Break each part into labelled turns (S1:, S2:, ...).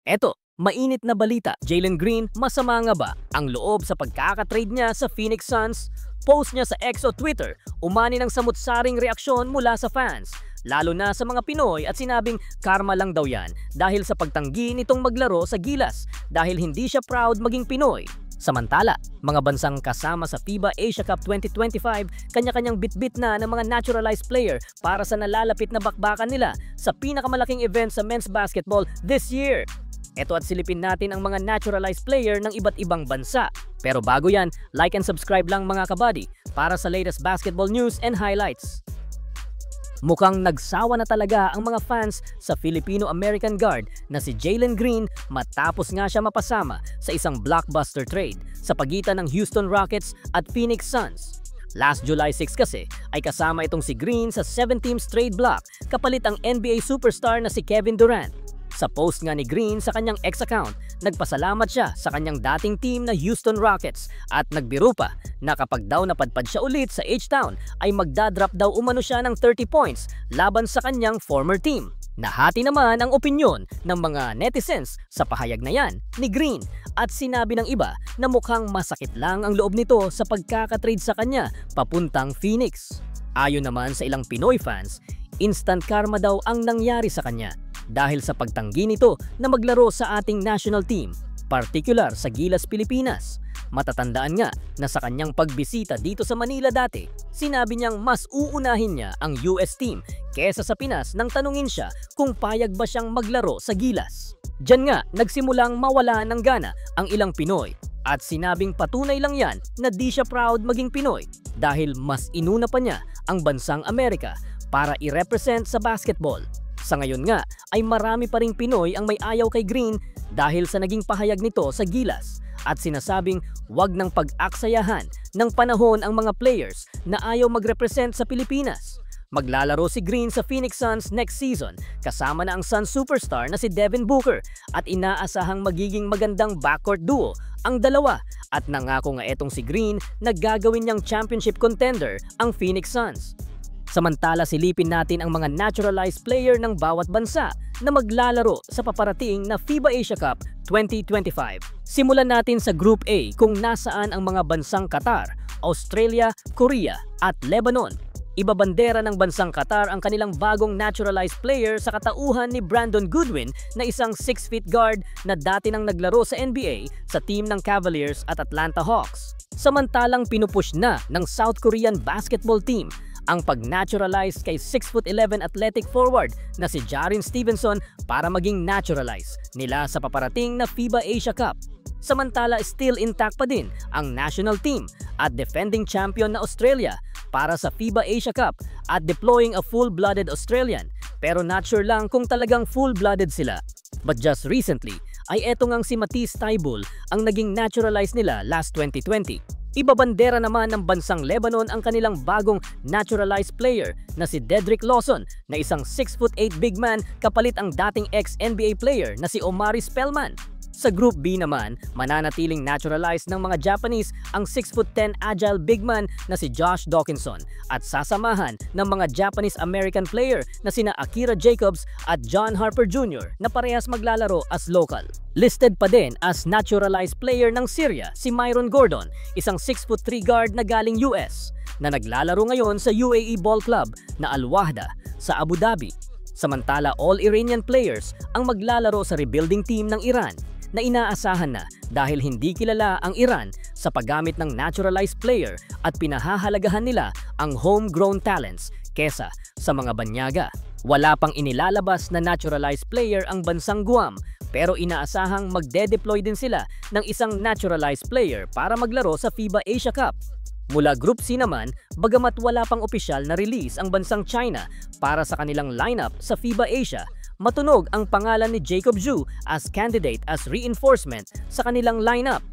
S1: Eto, mainit na balita. Jalen Green, masama nga ba ang loob sa pagkakatrade niya sa Phoenix Suns? Post niya sa X o Twitter, umani ng samut-saring reaksyon mula sa fans, lalo na sa mga Pinoy, at sinabing karma lang daw yan dahil sa pagtanggi nitong maglaro sa Gilas dahil hindi siya proud maging Pinoy. Samantala, mga bansang kasama sa FIBA Asia Cup 2025, kanya-kanyang bitbit na ng mga naturalized player para sa nalalapit na bakbakan nila sa pinakamalaking event sa men's basketball this year. Eto at silipin natin ang mga naturalized player ng iba't ibang bansa. Pero bago yan, like and subscribe lang mga kabady para sa latest basketball news and highlights. Mukhang nagsawa na talaga ang mga fans sa Filipino-American guard na si Jalen Green matapos nga siya mapasama sa isang blockbuster trade sa pagitan ng Houston Rockets at Phoenix Suns. Last July 6 kasi ay kasama itong si Green sa 7-team trade block kapalit ang NBA superstar na si Kevin Durant. Sa post nga ni Green sa kanyang X account, nagpasalamat siya sa kanyang dating team na Houston Rockets at nagbiro pa na kapag daw napadpad siya ulit sa H-Town ay magdadrop daw umano siya ng 30 points laban sa kanyang former team. Nahati naman ang opinyon ng mga netizens sa pahayag na yan ni Green at sinabi ng iba na mukhang masakit lang ang loob nito sa pagkakatrade sa kanya papuntang Phoenix. Ayon naman sa ilang Pinoy fans, instant karma daw ang nangyari sa kanya dahil sa pagtanggi nito na maglaro sa ating national team, partikular sa Gilas, Pilipinas. Matatandaan nga na sa kanyang pagbisita dito sa Manila dati, sinabi niyang mas uunahin niya ang US team kesa sa Pinas nang tanungin siya kung payag ba siyang maglaro sa Gilas. Diyan nga nagsimulang mawala ng gana ang ilang Pinoy at sinabing patunay lang yan na di siya proud maging Pinoy dahil mas inuna pa niya ang bansang Amerika para i-represent sa basketball. Sa ngayon nga ay marami pa ring Pinoy ang may ayaw kay Green dahil sa naging pahayag nito sa Gilas at sinasabing wag nang pag-aksayahan ng panahon ang mga players na ayaw mag-represent sa Pilipinas. Maglalaro si Green sa Phoenix Suns next season kasama na ang Suns superstar na si Devin Booker at inaasahang magiging magandang backcourt duo ang dalawa at nangako nga etong si Green na gagawin niyang championship contender ang Phoenix Suns. Samantala silipin natin ang mga naturalized player ng bawat bansa na maglalaro sa paparating na FIBA Asia Cup 2025. Simulan natin sa Group A kung nasaan ang mga bansang Qatar, Australia, Korea at Lebanon. Ibabandera ng bansang Qatar ang kanilang bagong naturalized player sa katauhan ni Brandon Goodwin na isang 6-feet guard na dati nang naglaro sa NBA sa team ng Cavaliers at Atlanta Hawks. Samantalang pinupush na ng South Korean basketball team ang pag-naturalize kay 6'11" athletic forward na si Jaren Stevenson para maging naturalize nila sa paparating na FIBA Asia Cup. Samantala still intact pa din ang national team at defending champion na Australia para sa FIBA Asia Cup at deploying a full-blooded Australian pero not sure lang kung talagang full-blooded sila. But just recently ay eto ngang si Matisse Thybulle ang naging naturalized nila last 2020. Ibabandera naman ng bansang Lebanon ang kanilang bagong naturalized player na si Dedrick Lawson na isang 6'8" big man kapalit ang dating ex-NBA player na si Omari Spellman. Sa Group B naman, mananatiling naturalized ng mga Japanese ang 6'10" agile big man na si Josh Dawkinson at sasamahan ng mga Japanese-American player na sina Akira Jacobs at John Harper Jr. na parehas maglalaro as local. Listed pa din as naturalized player ng Syria si Myron Gordon, isang 6'3" guard na galing US na naglalaro ngayon sa UAE Ball Club na Al Wahda sa Abu Dhabi. Samantala all-Iranian players ang maglalaro sa rebuilding team ng Iran na inaasahan na dahil hindi kilala ang Iran sa paggamit ng naturalized player at pinahahalagahan nila ang homegrown talents kesa sa mga banyaga. Wala pang inilalabas na naturalized player ang bansang Guam pero inaasahang magde-deploy din sila ng isang naturalized player para maglaro sa FIBA Asia Cup. Mula Group C naman, bagamat wala pang opisyal na release ang bansang China para sa kanilang lineup sa FIBA Asia, matunog ang pangalan ni Jacob Zhu as candidate as reinforcement sa kanilang lineup.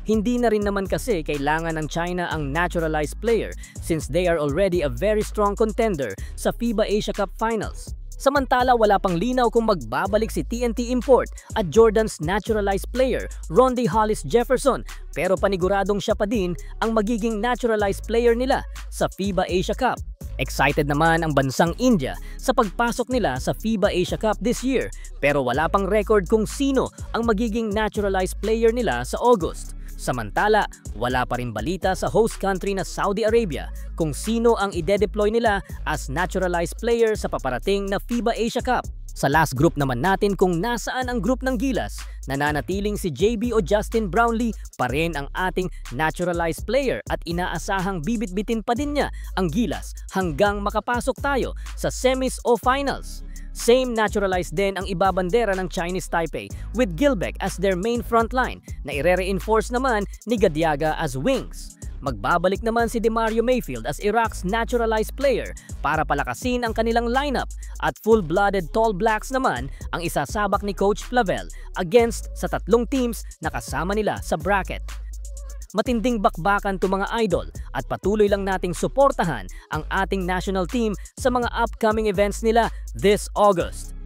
S1: Hindi na rin naman kasi kailangan ng China ang naturalized player since they are already a very strong contender sa FIBA Asia Cup Finals. Samantala wala pang linaw kung magbabalik si TNT Import at Jordan's naturalized player Rondae Hollis Jefferson pero paniguradong siya pa din ang magiging naturalized player nila sa FIBA Asia Cup. Excited naman ang bansang India sa pagpasok nila sa FIBA Asia Cup this year pero wala pang record kung sino ang magiging naturalized player nila sa August. Samantala, wala pa rin balita sa host country na Saudi Arabia kung sino ang ide-deploy nila as naturalized player sa paparating na FIBA Asia Cup. Sa last group naman natin kung nasaan ang group ng Gilas, nananatiling si JB o Justin Brownlee pa rin ang ating naturalized player at inaasahang bibit-bitin pa din niya ang Gilas hanggang makapasok tayo sa semis o finals. Same naturalized din ang ibabandera ng Chinese Taipei with Gilbeck as their main frontline na ire-reinforce naman ni Gadiaga as wings. Magbabalik naman si DeMario Mayfield as Iraq's naturalized player para palakasin ang kanilang lineup at full-blooded Tall Blacks naman ang isasabak ni Coach Flavel against sa tatlong teams na kasama nila sa bracket. Matinding bakbakan to mga idol at patuloy lang nating suportahan ang ating national team sa mga upcoming events nila this August.